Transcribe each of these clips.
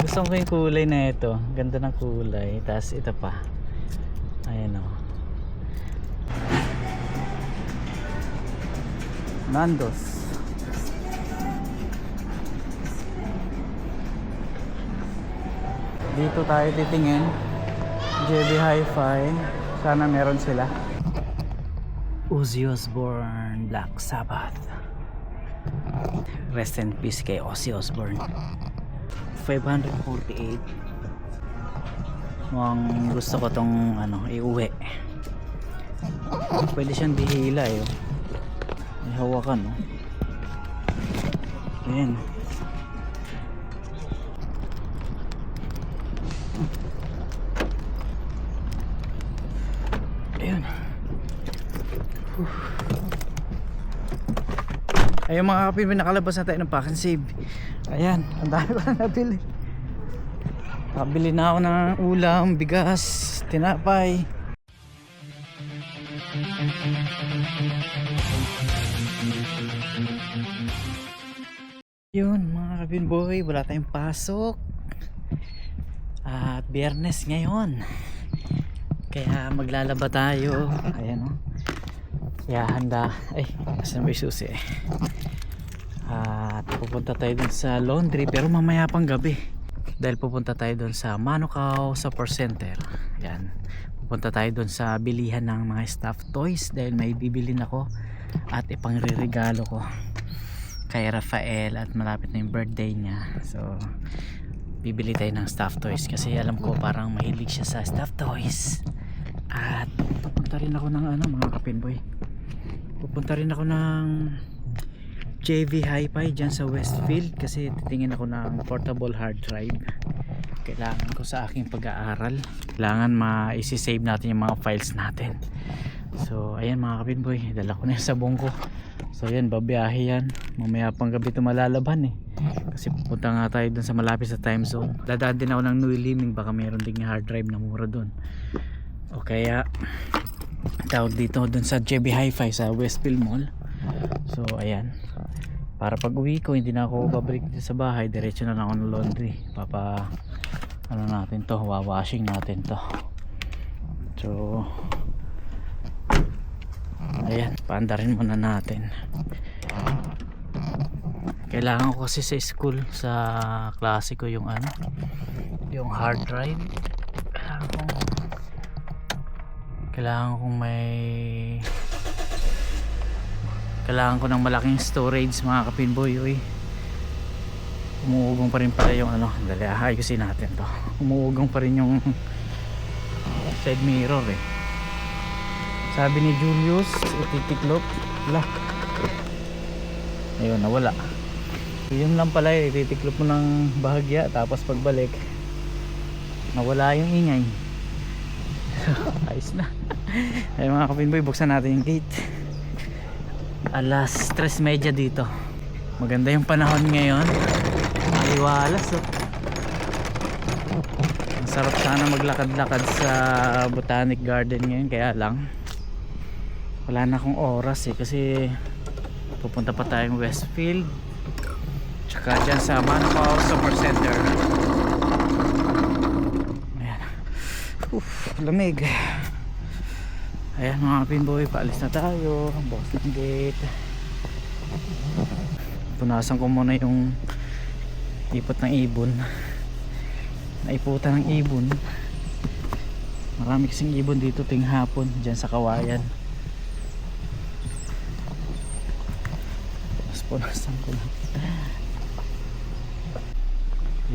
Gusto ko yung kulay na ito. Ganda ng kulay. Tapos ito pa. Ayan o. Nandos. Dito tayo titingin. JB Hi-Fi. Sana meron sila. Ozzy Osbourne, Black Sabbath. Rest in peace kay Ozzy Osbourne. 548. Mukhang gusto ko tong iuwi. Pwede siyang dihila eh. May hawakan no. Ayan. Ayan. Ayun mga kapil, nakalabas na tayo ng Pack and Save. Ayan, ang dami ko na nabili. Nakabili na ako ng ulam, bigas, tinapay. Yun mga kapil boy, wala tayong pasok. At Biyernes ngayon. Kaya maglalaba tayo. Ayan o. Kaya handa. Ay, asan ba yung susi eh. At pupunta tayo dun sa laundry pero mamaya pang gabi. Dahil pupunta tayo dun sa Manukau Support Center. Yan. Pupunta tayo dun sa bilihan ng mga stuffed toys dahil may bibilin ako at ipangreregalo ko kay Rafael at malapit na yung birthday niya. So bibili tayo ng stuffed toys kasi alam ko parang mahilig siya sa stuffed toys. At pupunta rin ako ng mga kapinboy. Pupunta rin ako ng JV Hi-Fi dyan sa Westfield kasi titingin ako ng portable hard drive. Kailangan ko sa aking pag-aaral. Kailangan ma-save natin yung mga files natin. So ayan mga kapinboy, dala ko na yung sabong ko. So ayan, babiyahe yan. Mamaya pang gabi ito malalaban eh. Kasi pupunta nga tayo dun sa malapit sa time zone. Dadaan din ako ng New Liming, baka mayroon ding hard drive na mura dun. O kaya tawag dito dun sa JB Hi-Fi sa Westfield Mall. So ayan, para pag uwi ko hindi na ako babalik dito sa bahay, diretso na lang ako ng laundry. Natin to, wawashing natin to. So ayan, paandarin muna natin. Kailangan ko kasi sa school, sa klase ko yung yung hard drive. Kailangan ko ng malaking storage mga kapinboy. Umuugong pa rin pala yung dali, ayusin natin to. Umuugong pa rin yung side mirror eh. Sabi ni Julius, ititiklop. Wala. Ayun, nawala. Yun lang pala eh, ititiklop mo ng bahagya tapos pagbalik nawala yung ingay. Ayos na. Ayun mga kapinboy, buksan natin yung gate. Alas 3:30 dito. Maganda yung panahon ngayon. Aliwalas oh. Ang sarap sana maglakad-lakad sa Botanic Garden ngayon, kaya lang wala na akong oras eh kasi pupunta pa tayong Westfield tsaka dyan sa Manukau Support Center. Ayan. Lamig. Ayan mga pinboy, paalis na tayo. Bukas ng gate. Punasan ko muna yung ipot ng ibon. Naiputan ng ibon. Marami kasing ibon dito ting hapon dyan sa Kawayan. Tapos punasan ko na.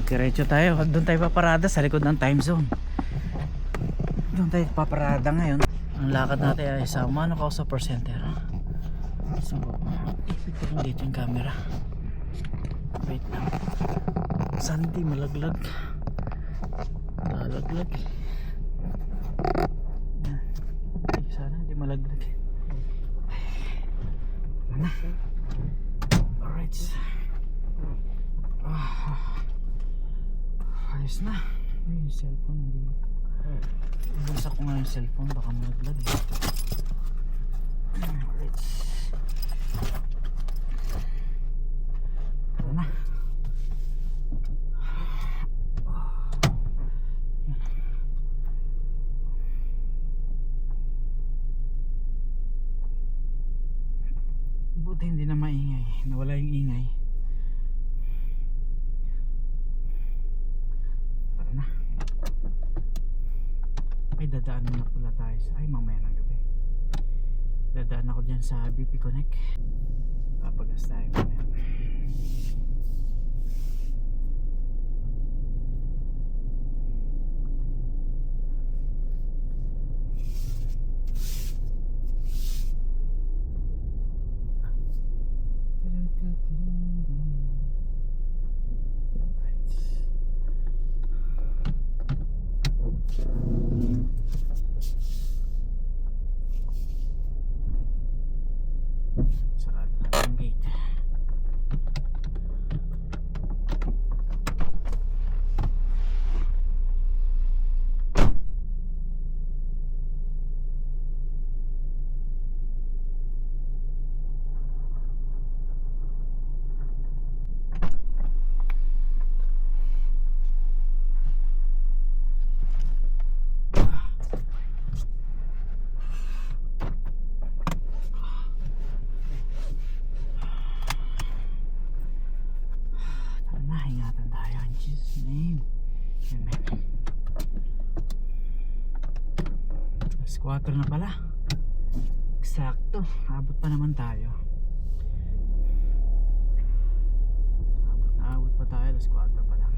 Diretso tayo. Doon tayo paparada sa likod ng time zone. Doon tayo paparada ngayon. Ang lakad natin ay sa Manukau Support Center. So, ipit ko dito yung camera. Wait lang. Sandy, malaglag. Malaglag. Sana hindi malaglag. Alright. Ayos na. Yung cellphone hindi. Busa ko nga yung cellphone, baka malaglag. Alright. Ito na. ingay. Tara na. Ay, dadaan na pala tayo sa, ay, mamaya ng gabi. Dadaan ako dyan sa BP Connect. Papagas tayo mamaya. Sarado na ang gate. Ingatan tayo in Jesus' name. Amen. Alas 4 na pala. Eksakto. Abot pa naman tayo. Abot pa tayo. Alas 4 pa lang.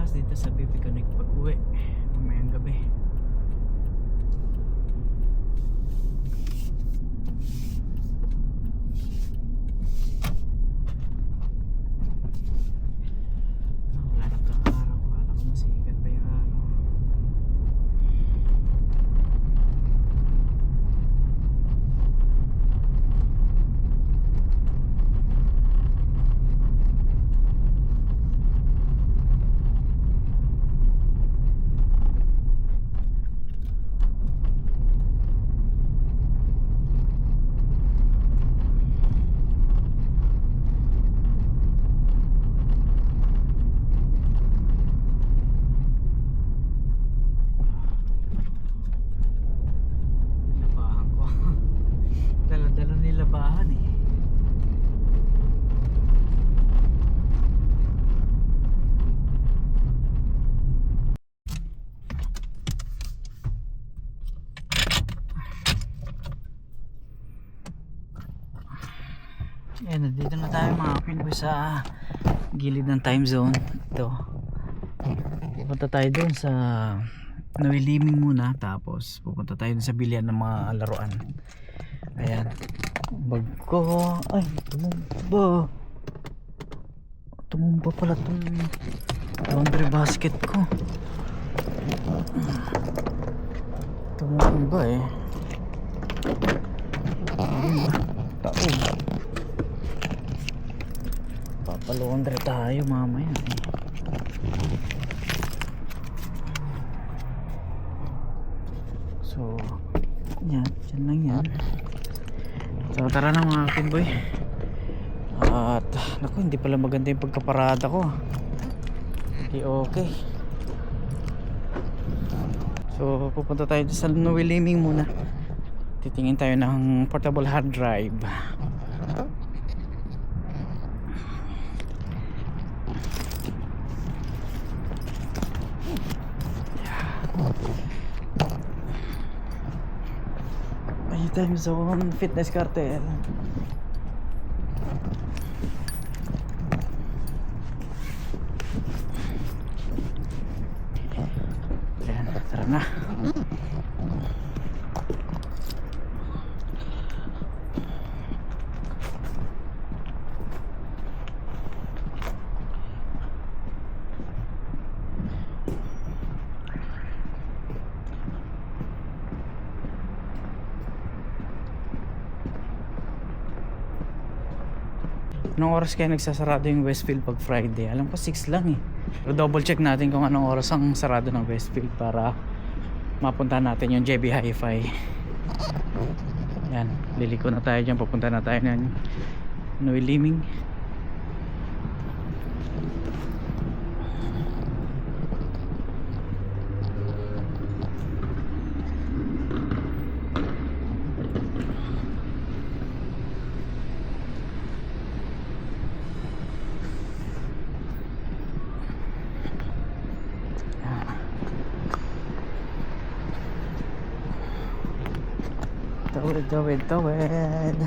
Dito sa BP Connect pag uwi mamayang gabi. Wala na palang araw. Wala ko masikat pa yung araw. Ayan, nandito na tayo mga Pinoy sa gilid ng time zone. Ito, pupunta tayo dun sa Nawiliming muna, tapos pupunta tayo dun sa bilihan ng mga laruan. Ayan, bag ko, ay tumumba pala itong laundry basket ko. Tumumba eh. Taog. Papalondre tayo mamaya eh. So yan, dyan lang yan. So tara na mga kinboy. At naku, hindi pala maganda yung pagkaparada ko. Hindi okay. So pupunta tayo sa Nawiliming muna. Titingin tayo ng portable hard drive. Time Zone Fitness Cartel. Ayan, tara na. Anong oras kaya nagsasarado yung Westfield pag Friday? Alam ko 6 lang eh. Pero double check natin kung anong oras ang sarado ng Westfield para mapunta natin yung JB Hi-Fi. Yan, liliko na tayo dyan. Papunta na tayo ng Nuiliming. Tawid.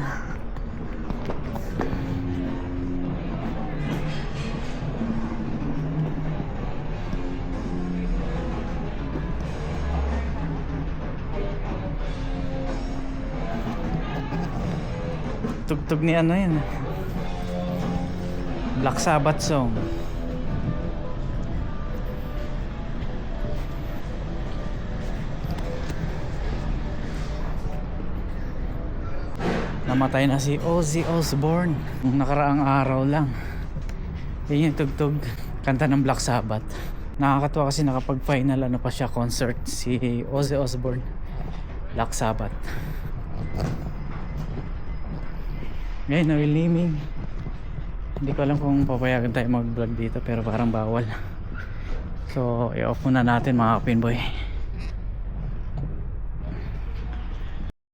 Tugtog ni ano yan, Black Sabbath song. Namatay na si Ozzy Osbourne nung nakaraang araw lang. Yun yung tugtog, kanta ng Black Sabbath. Nakakatuwa kasi nakapag-final ano pa siya, concert si Ozzy Osbourne, Black Sabbath. Ngayon, Nuiliming. Hindi ko alam kung papayagan tayo mag-vlog dito, pero parang bawal. So, i-off muna natin mga kapinboy.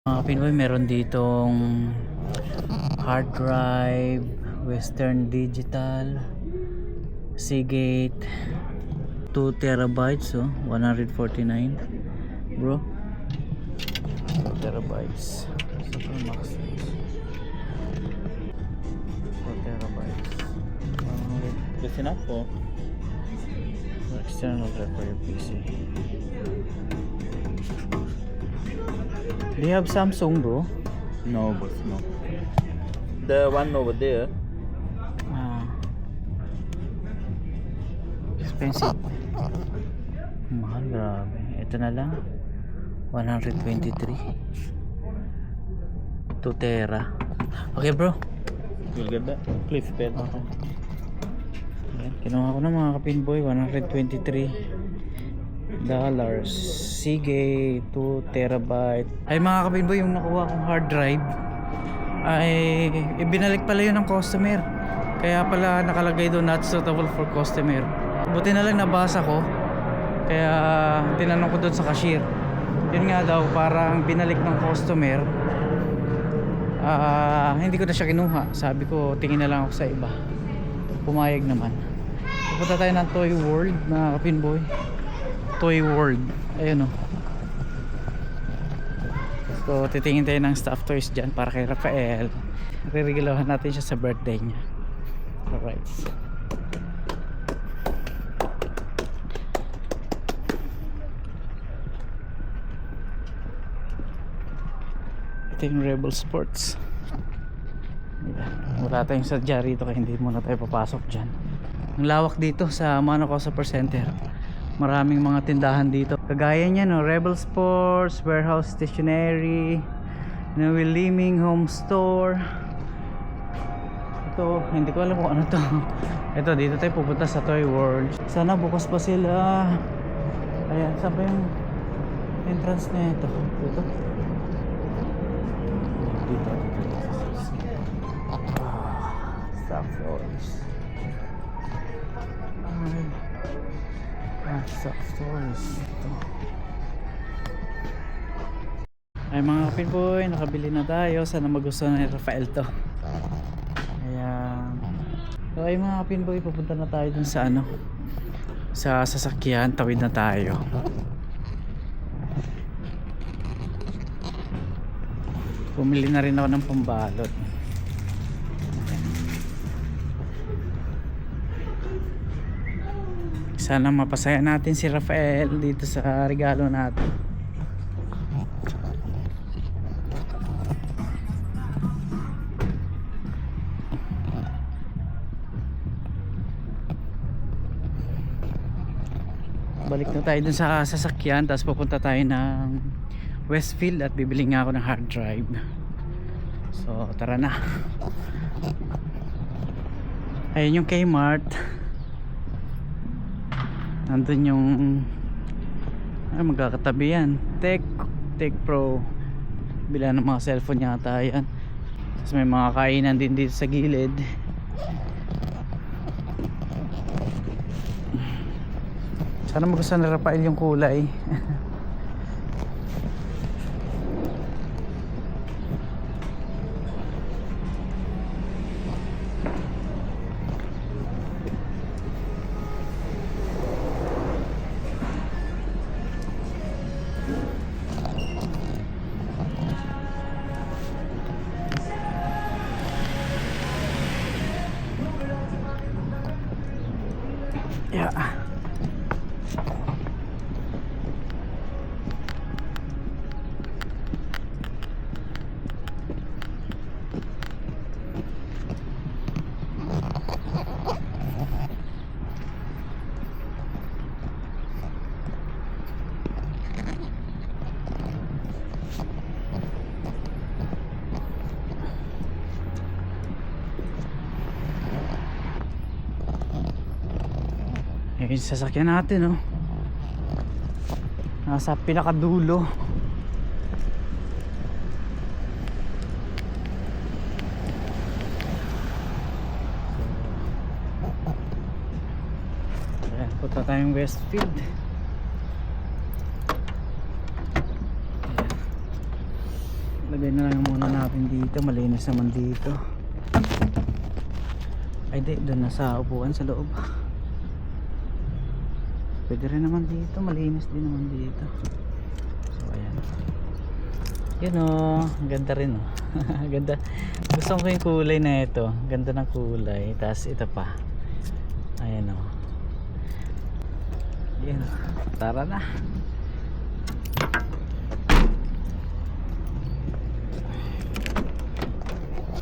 Mga Pinoy, meron ditong hard drive, Western Digital, Seagate, 2 terabytes, so 149 bro, 2 terabytes, Supermax, 4 terabytes. Good enough for external drive for your PC. Do you have Samsung, bro? No, boss, no. The one over there. Expensive. Mahal, grabe. Ito na lang 123, 2 tera. Okay, bro. You'll get that. Cliff bed. Okay. Ayan, kinuha ko na mga kapinboy. $123. Seagate 2 terabyte. Ay mga kapinboy, yung nakuha kong hard drive ay ibinalik pala yun ng customer. Kaya pala nakalagay doon not suitable for customer. Buti na lang nabasa ko. Kaya tinanong ko doon sa cashier. Yun nga daw, parang binalik ng customer. Hindi ko na siya kinuha. Sabi ko tingin na lang ako sa iba. Pumayag naman. Pupunta tayo ng Toy World mga kapinboy. Toy World, ayun o. So titingin tayo ng stuffed toys dyan para kay Rafael. Re-regalahan natin siya sa birthday niya. Alright. Ito yung Rebel Sports. Wala tayong sadya rito kaya hindi muna tayo papasok dyan. Ang lawak dito sa Monaco Super Center. Maraming mga tindahan dito. Kagaya niya, no? Rebel Sports, Warehouse Stationery, Nuiliming Home Store. Ito, hindi ko alam kung ano to. Ito, dito tayo pupunta sa Toy World. Sana bukas pa sila. Ayan, saan ba yung entrance na ito? Dito? Dito. Stuff toys. Stuff toys. Ito. Ay mga kapinboy, nakabili na tayo. Sana magustuhan ni Rafael to. Ayan. So ay mga kapinboy, pupunta na tayo dun sa ano, sa sasakyan. Tawid na tayo. Bumili na rin ako ng pambalot. Sana mapasaya natin si Rafael dito sa regalo natin. Balik na tayo dun sa sasakyan, tapos pupunta tayo ng Westfield at bibili nga ako ng hard drive. So tara na. Ayun yung Kmart. Nandun yung magkakatabi yan, Tech Pro. Bila ng mga cellphone yata yan. Tapos may mga kainan din dito sa gilid. Sana magustuhan ni Rafael yung kulay. Yeah. Yung sasakyan natin, oh, nasa pinakadulo. Ayan, punta tayong Westfield. Ayan. Lagay na lang muna natin dito, malinis naman dito. Ay di, doon na sa upuan sa loob. Pwede rin naman dito, malinis din naman dito. So ayan. Yun o, ganda rin o. Ganda. Gusto ko yung kulay na ito. Ganda ng kulay. Tapos ito pa. Ayan o. Ayan. Tara na.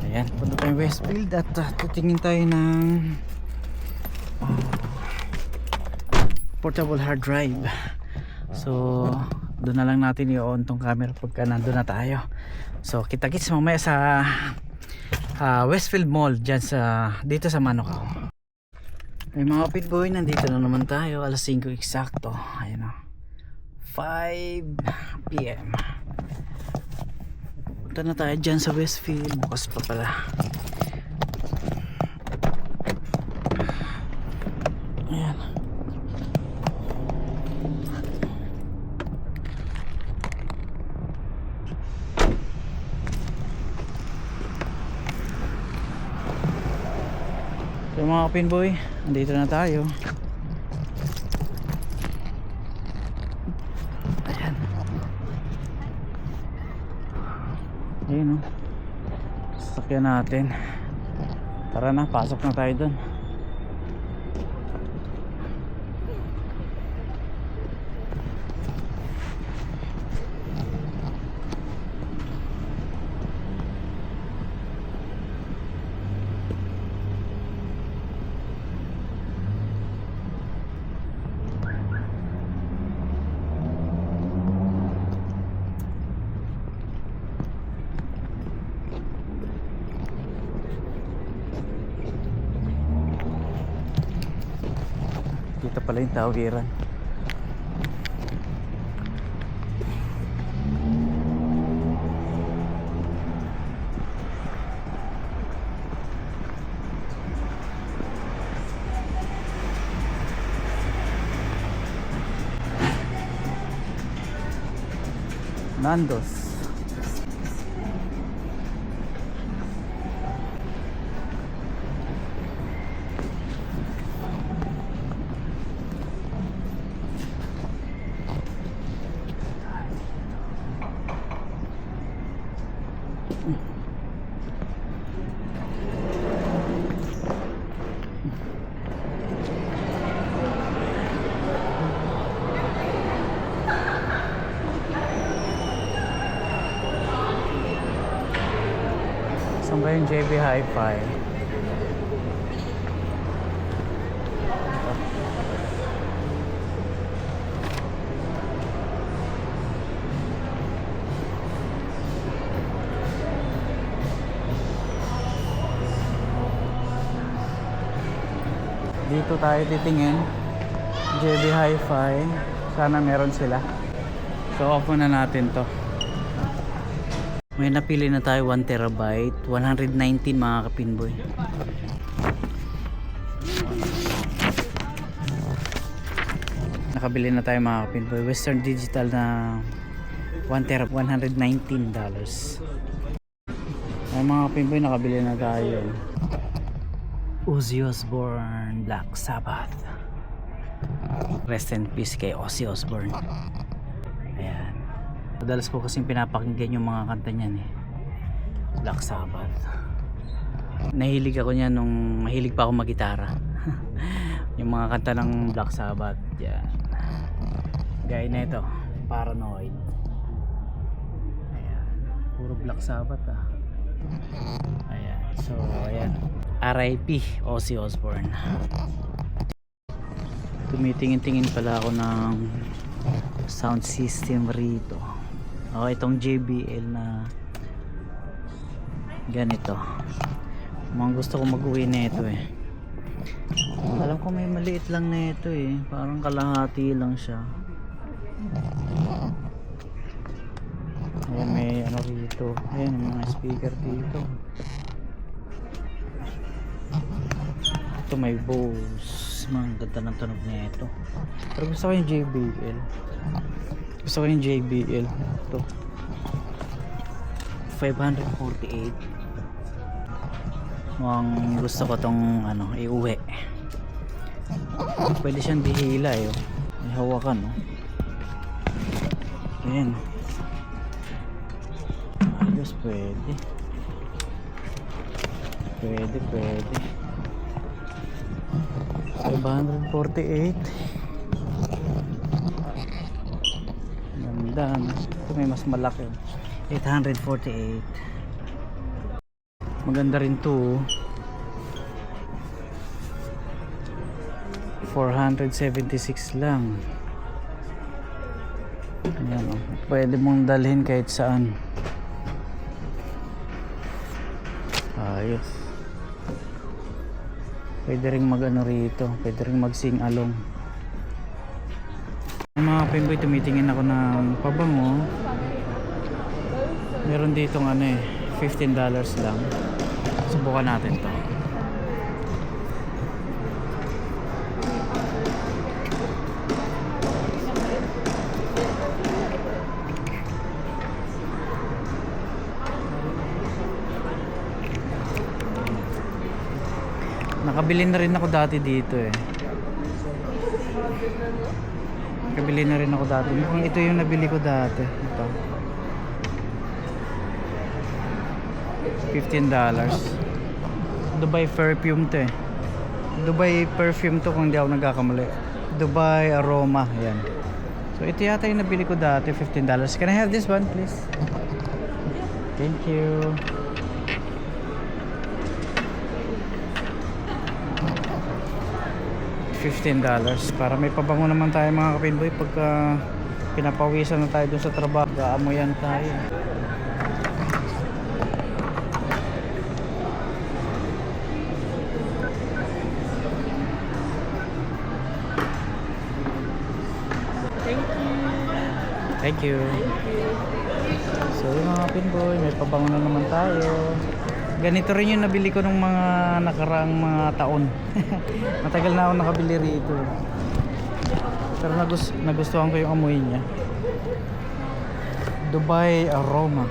Ayan, punta tayong Westfield at titingin tayo ng portable hard drive. So doon na lang natin i-on tong camera pagka nandun na tayo. So kita-kits mamaya sa Westfield Mall dyan sa, dito sa Manukau. Ay mga pitboy, nandito na naman tayo. Alas 5 eksakto. Ayan o, 5 PM. Punta na tayo dyan sa Westfield. Bukas pa pala. Ayan. So mga pinboy, andito na tayo. Ayan. Ayan o, sasakyan natin. Tara na, pasok na tayo dun. Dito pala yung tawiran. Nandos. Saan ba yung JB Hi-Fi? Dito tayo titingin. JB Hi-Fi. Sana meron sila. So off na natin to. May napili na tayo 1 terabyte, 119 mga kapinboy. Nakabili na tayo mga kapinboy. Western Digital na 1 terabyte, $119. Ay mga kapinboy, nakabili na tayo. Ozzy Osbourne, Black Sabbath. Rest in peace kay Ozzy Osbourne. Ayan. Madalas ko kasing pinapakinggan yung mga kanta niyan eh. Black Sabbath. Nahilig ako niyan nung mahilig pa ako mag-gitara. Yung mga kanta ng Black Sabbath. Yan. Gaya na ito, Paranoid. Ayan. Puro Black Sabbath ah. Ayan. So, ayan. R.I.P. Ozzy Osbourne. Tumitingin-tingin pala ako ng sound system rito. Itong JBL na ganito. Mga gusto ko mag-uwi na ito eh. Alam ko may maliit lang na ito eh. Parang kalahati lang siya. Ayan, may ano rito. Ayan, may mga speaker dito. Ito may Bose. Mga ganda ng tunog na ito. Pero gusto ko yung JBL. Gusto ko yung JBL. Ito 548. Mukhang gusto ko tong ano, iuwi. Pwede siyang dihila eh. May hawakan no. Ayan. Ayos, pwede. Pwede. 548. Ganda no? Ito may mas malaki 848. Maganda rin to 476 lang. Ayan, oh. Pwede mong dalhin kahit saan. Ayos. Pwede rin mag ano rito, pwede rin mag sing along. Mga pimboy, tumitingin ako ng pabango. Meron ditong ano eh, $15 lang. Subukan natin to. Nakabili na rin ako dati dito eh. Nakabili na rin ako dati. Mukhang ito yung nabili ko dati. Ito. $15. Dubai perfume to eh. Dubai perfume to kung hindi ako nagkakamali. Dubai aroma. Ayan. So ito yata yung nabili ko dati. $15. Can I have this one please? Thank you. $15 para may pabango naman tayo mga kapinboy pagka pinapawisan na tayo dun sa trabaho. Gaamoyan tayo. Thank you. So yung mga kapinboy, may pabango na naman tayo. Ganito rin yung nabili ko ng mga nakaraang mga taon. Matagal na ako nakabili rito. Pero nagustuhan ko yung amoy niya. Dubai aroma.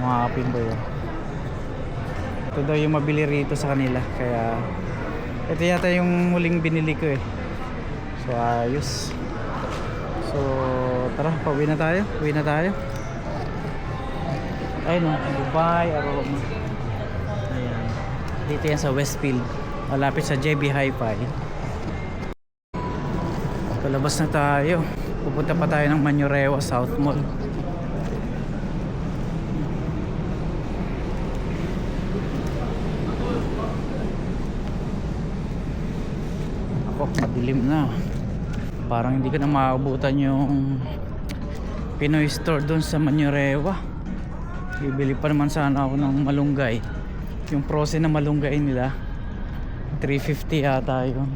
Mga kapinboy. Ito daw yung mabili rito sa kanila. Kaya ito yata yung huling binili ko eh. So ayos. So tara, pauwi na tayo. Uwi na tayo. Ayun o, Dubai, Aroma. Ayan. Dito yan sa Westfield. Malapit sa JB Hi-Fi. Palabas na tayo. Pupunta pa tayo ng Manurewa South Mall. Ako, madilim na. Parang hindi ko na maabutan yung Pinoy store doon sa Manurewa. Bibili pa naman sana ako ng malunggay. Yung frozen na malunggay nila 350 yata yun.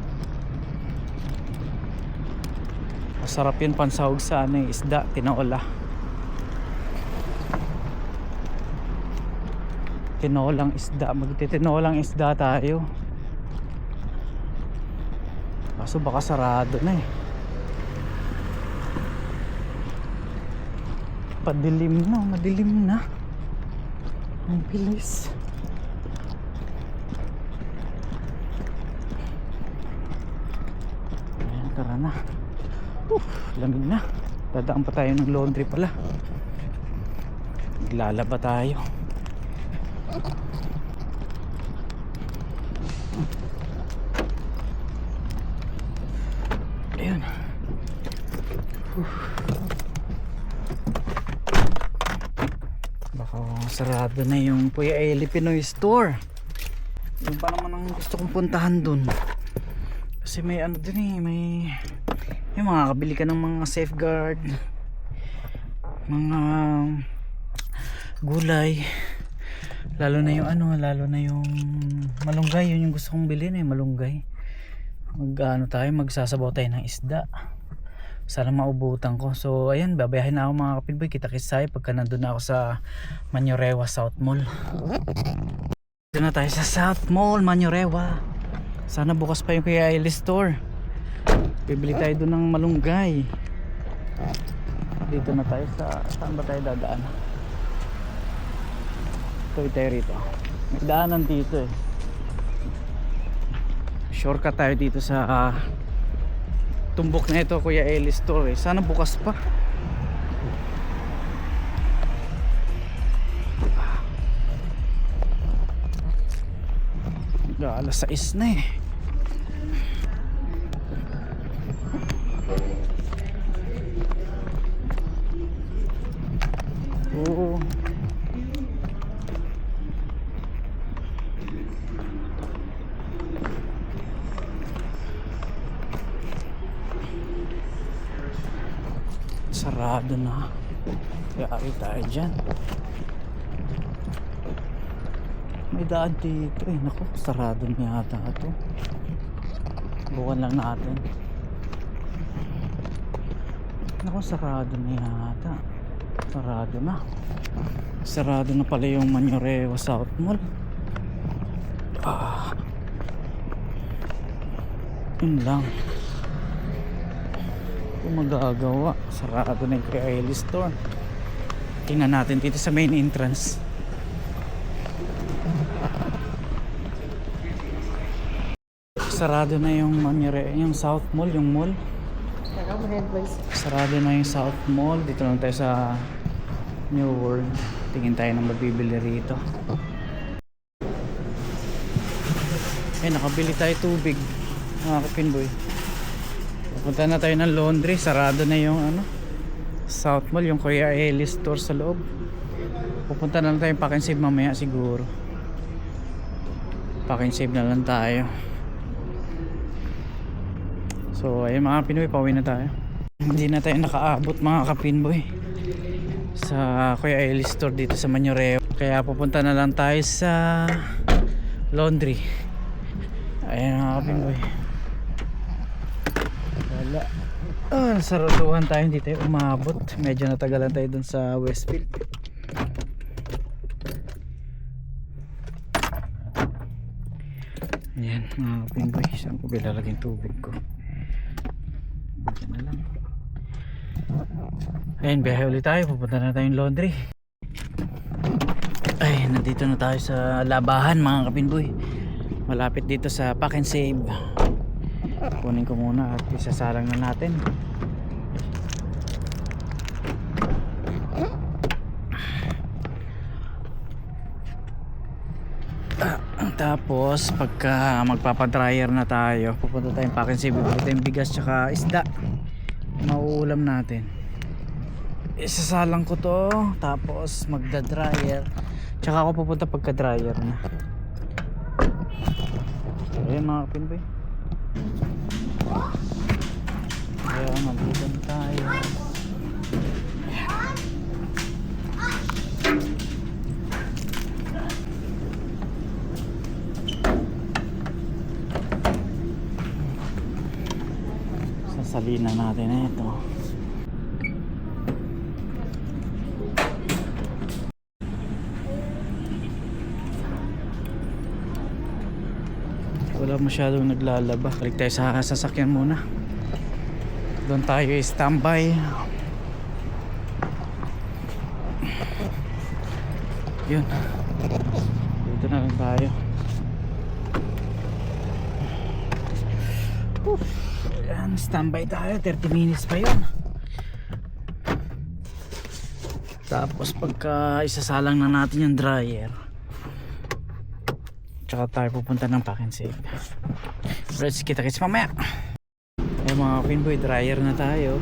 Masarap yun, pansahog sa ano, isda, tinola. Tinolang isda, magtitinolang isda tayo. Kaso baka sarado na eh. Padilim na, madilim na. Ang bilis. Ayan, tara na. Lamig na. Dadaan pa tayo ng laundry pala. Maglalaba tayo. Ayan. Baka sarado na yung Kuya Eli Pinoy store. Yung pa naman ang gusto kong puntahan dun. Kasi may ano dun eh, may yung makakabili ka ng mga safeguard, mga gulay, lalo na yung ano, lalo na yung malunggay. Yun yung gusto kong bilhin eh, malunggay. Magsasabaw tayo ng isda. Sana maubutan ko. So ayan, babayahin na ako mga kapitboy. Kita-kits tayo pagka nandun na ako sa Manurewa South Mall. Dito na tayo sa South Mall, Manurewa. Sana bukas pa yung Kuya Eli store. Bibili tayo doon ng malunggay. Dito na tayo sa, saan ba tayo dadaan? Tuloy tayo rito. May daanan dito eh. Shortcut tayo dito sa tumbok na ito, Kuya Eli store eh. Sana bukas pa. Alas 6 na eh. Oo. Sarado na. Kaya tayo dyan. May daan dito eh. Naku, sarado na yata ito. Bukan lang natin. Naku, sarado na yata. Sarado na. Sarado na pala yung Manurewa South Mall. Yun lang. Kung magagawa, sarado na yung Kuya Eli store. Tingnan natin dito sa main entrance. Sarado na yung yung South Mall, yung mall. Sarado na yung South Mall. Dito lang tayo sa New World. Tingin tayo ng mabibili rito. Nakabili tayo tubig, mga kapinboy. Punta na tayo ng laundry. Sarado na yung South Mall, yung Kuya Eli store sa loob. Pupunta na lang tayo Pack and Save mamaya siguro. Pack and Save na lang tayo. So ayun mga Pinoy, pauwi na tayo. Hindi na tayo nakaabot mga kapinboy sa Kuya Eli store dito sa Manurewa. Kaya pupunta na lang tayo sa laundry. Ayun mga kapinboy. Wala. Saraduhan tayo, hindi tayo umabot. Medyo natagalan tayo dun sa Westfield. Ayan mga kapinboy, saan ko bilalagin tubig ko? Diyan na lang. Ayun, biyahe ulit tayo. Pupunta na tayong laundry. Ay, nandito na tayo sa labahan mga kapinboy. Malapit dito sa Pack and Save. Kunin ko muna at isasalang na natin. Tapos pagka magpapadryer na tayo, pupunta tayong Pakensi, bibili tayong bigas tsaka isda, mauulam natin. Isasalang ko to, tapos magda-dryer, tsaka ako pupunta pagka dryer na. Ayan mga kapinboy, kaya magbudan tayo. Salinan natin na ito. Wala masyadong naglalaba. Balik tayo sa sasakyan muna. Doon tayo standby. Yun. Dito na lang tayo. Ayan, standby tayo, 30 minutes pa yun. Tapos pagka isasalang na natin yung dryer, tsaka tayo pupunta ng Pack and Save. Let's kita-kits mamaya. Ay mga pinboy, dryer na tayo.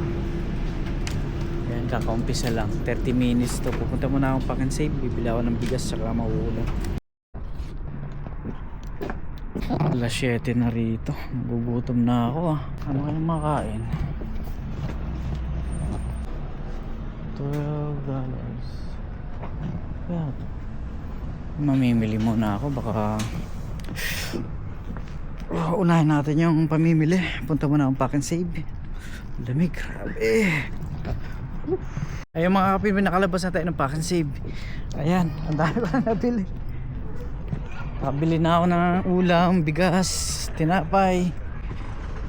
Ayan, kakaumpisa lang, 30 minutes to. Pupunta muna akong Pack and Save, bibili ako ng bigas tsaka mauulan. Alas 7 na rito. Nagugutom na ako ah. Ano kayong makain? $12. Yeah. Mamimili muna ako. Baka unahin natin yung pamimili. Punta muna akong Pack and Save. Lamig. Grabe. Ayun mga kapin, nakalabas na tayo ng Pack and Save. Ayan. Ang dami pa na nabili. Pabili na ako ng ulam, bigas, tinapay,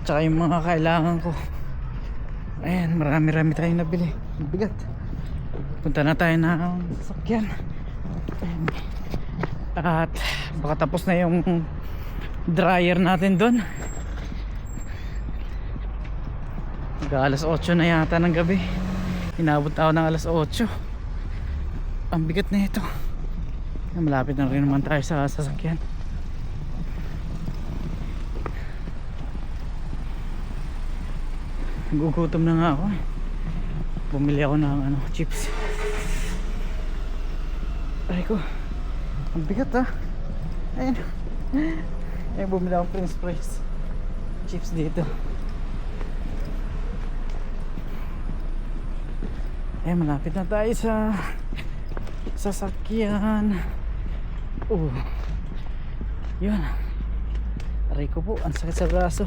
tsaka yung mga kailangan ko. Ayan, marami-rami tayong nabili. Bigat. Punta na tayo ng sasakyan. Ayan. At baka tapos na yung dryer natin doon. Alas 8 na yata ng gabi. Inabot ako ng alas 8. Ang bigat na ito. Malapit na rin naman tayo sa sasakyan. Gugutom na nga ako. Bumili ako ng chips. Ay ko, ang bigat ah. Ayun. Ay, bumili ako French fries, chips dito. Ay, malapit na tayo sa sasakyan. Yun. Aray ko po, ang sakit sa braso.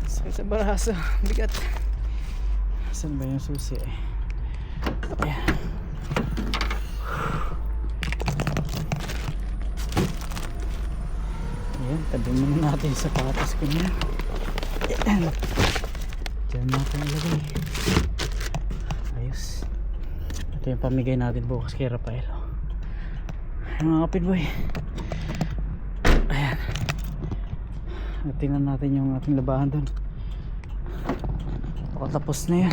Sakit sa braso. Bigat. Saan ba yung susi eh? Ayan. Ayan, tabi muna natin sa sapatos ko niya. Ayan. Diyan natin ilagay. Ayos. Ito yung pamigay natin bukas kay Rafael. Mga kapitboy, ayan, tingnan natin yung ating labahan doon. Tapos na yan.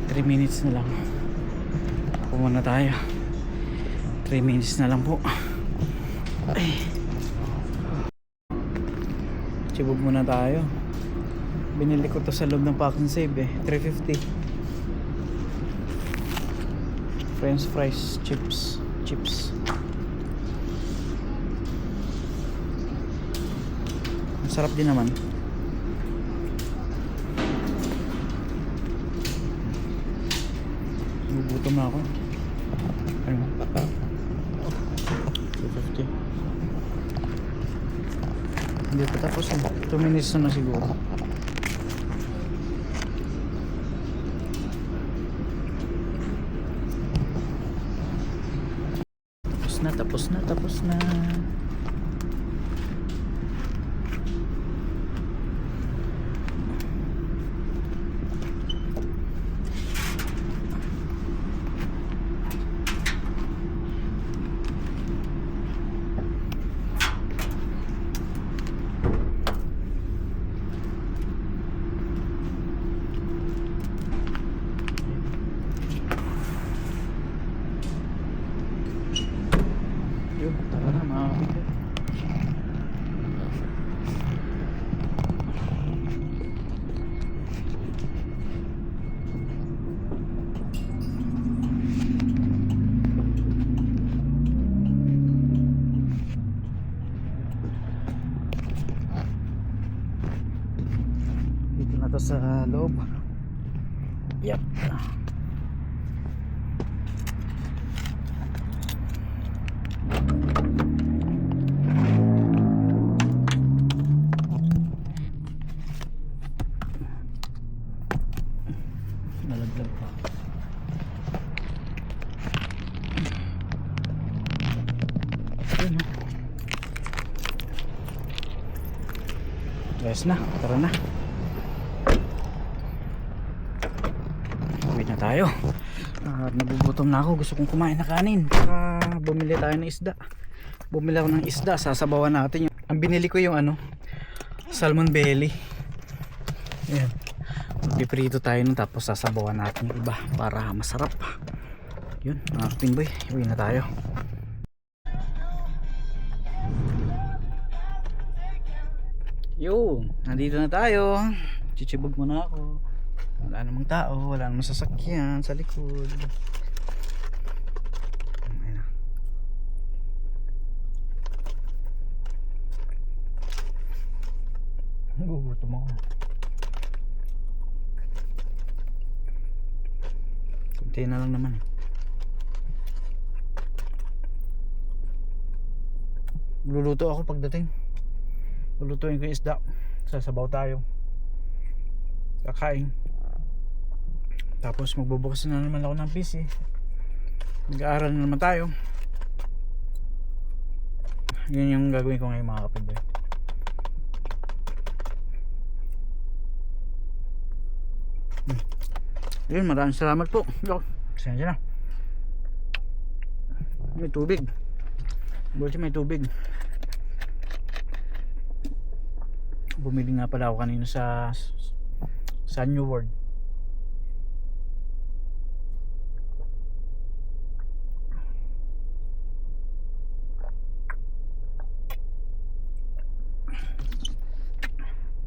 Three minutes na lang. Pumunta tayo. 3 minutes na lang po. Ay. Chibog muna tayo. Binili ko to sa loob ng Pack and Save eh. $3.50. French fries, chips. Masarap din naman. Gugutom na ako. Ayun. $2.50. Hindi pa tapos eh. 2 minutes na siguro. Tapos na. Dito na to sa loob. Yep. Nalaglag pa. Yun, oh. Guys na, tara na. Uwi na tayo. Nagugutom na ako. Gusto kong kumain na kanin. Bumili tayo ng isda. Bumili ako ng isda. Sasabawan natin yung... Ang binili ko yung ano, salmon belly. Ayan. Magpiprito tayo nun, tapos sasabawan natin yung iba para masarap. Yun, mga kapingboy. Uwi na tayo. Yun, nandito na tayo. Chichibog muna ako. Wala namang tao, wala namang sasakyan sa likod. Ayun na. Gugutom ako. Kunti na lang naman eh. Luluto ako pagdating. Lulutuin ko yung isda. Sasabaw tayo. Kakain. Tapos magbubukas na naman ako ng PC. Mag-aaral na naman tayo. Yun yung gagawin ko ngayon mga kapatid. Yun, maraming salamat po. Pasensya na. May tubig. Buti may tubig. Bumili nga pala ako kanina sa New World.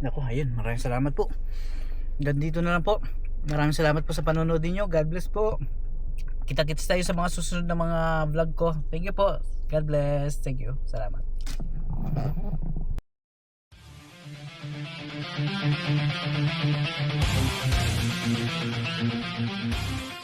Naku, ayun, maraming salamat po. Hanggang dito na lang po. Maraming salamat po sa panonood niyo. God bless po. Kita-kits tayo sa mga susunod na mga vlog ko. Thank you po. God bless. Thank you. Salamat. Thank you.